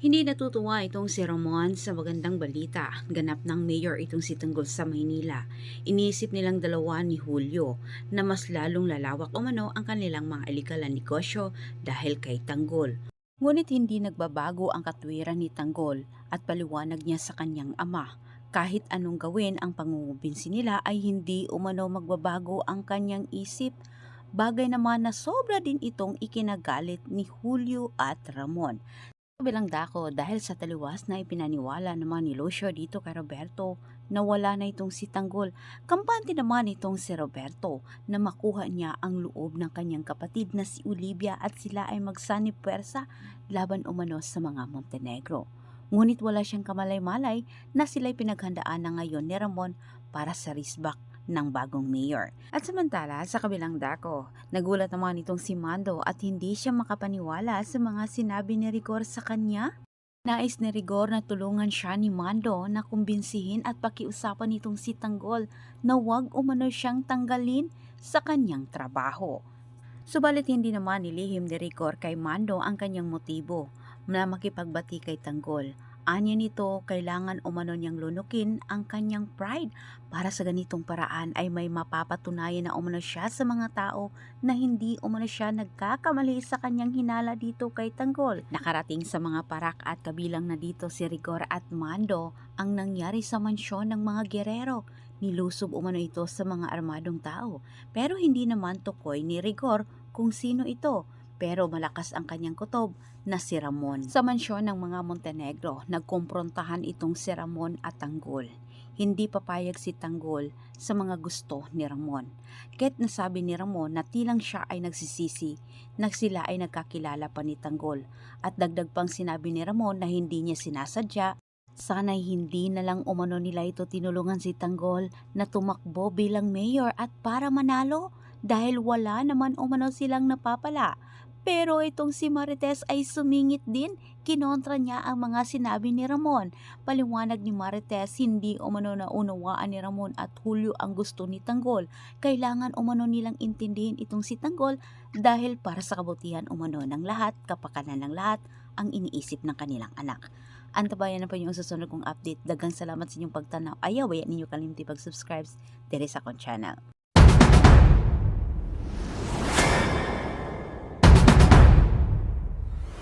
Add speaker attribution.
Speaker 1: Hindi natutuwa itong si Ramon sa magandang balita. Ganap ng mayor itong si Tanggol sa Maynila. Iniisip nilang dalawa ni Julio na mas lalong lalawak umano ang kanilang mga illegal na negosyo dahil kay Tanggol. Ngunit hindi nagbabago ang katwiran ni Tanggol at paliwanag niya sa kanyang ama. Kahit anong gawin ang pangungubinsi nila ay hindi umano magbabago ang kanyang isip. Bagay naman na sobra din itong ikinagalit ni Julio at Ramon. Kabilang dako dahil sa taliwas na ipinaniwala naman ni Lucio dito kay Roberto na wala na itong si Tanggol. Kampante naman itong si Roberto na makuha niya ang loob ng kanyang kapatid na si Olivia at sila ay magsanib puwersa laban umano sa mga Montenegro. Ngunit wala siyang kamalay-malay na sila'y pinaghandaan na ngayon ni Ramon para sa risbak ng bagong mayor. At samantala, sa kabilang dako, nagulat naman itong si Mando at hindi siya makapaniwala sa mga sinabi ni Rigor sa kanya. Nais ni Rigor na tulungan siya ni Mando na kumbinsihin at pakiusapan itong si Tanggol na huwag umano siyang tanggalin sa kanyang trabaho. Subalit hindi naman nilihim ni Rigor kay Mando ang kanyang motibo na makipagbati kay Tanggol. Anya nito, kailangan umano niyang lunukin ang kanyang pride para sa ganitong paraan ay may mapapatunayan na umano siya sa mga tao na hindi umano siya nagkakamali sa kanyang hinala dito kay Tanggol. Nakarating sa mga parak at kabilang na dito si Rigor at Mando ang nangyari sa mansyon ng mga gerero. Nilusob umano ito sa mga armadong tao pero hindi naman tukoy ni Rigor kung sino ito. Pero malakas ang kanyang kutob na si Ramon. Sa mansyon ng mga Montenegro, nagkumprontahan itong si Ramon at Tanggol. Hindi papayag si Tanggol sa mga gusto ni Ramon. Kahit nasabi ni Ramon na tilang siya ay nagsisisi, na sila ay nagkakilala pa ni Tanggol. At dagdag pang sinabi ni Ramon na hindi niya sinasadya. Sana'y hindi na lang umano nila ito tinulungan si Tanggol na tumakbo bilang mayor at para manalo dahil wala naman umano silang napapala. Pero itong si Marites ay sumingit din, kinontra niya ang mga sinabi ni Ramon. Paliwanag ni Marites, hindi umano naunawaan ni Ramon at Julio ang gusto ni Tanggol. Kailangan umano nilang intindihin itong si Tanggol dahil para sa kabutihan umano ng lahat, kapakanan ng lahat, ang iniisip ng kanilang anak. Antabayan na po yung susunod kong update. Daghang salamat sa inyong pagtanaw. Ayaw, ninyo kalimti pag-subscribe dito sa akong channel.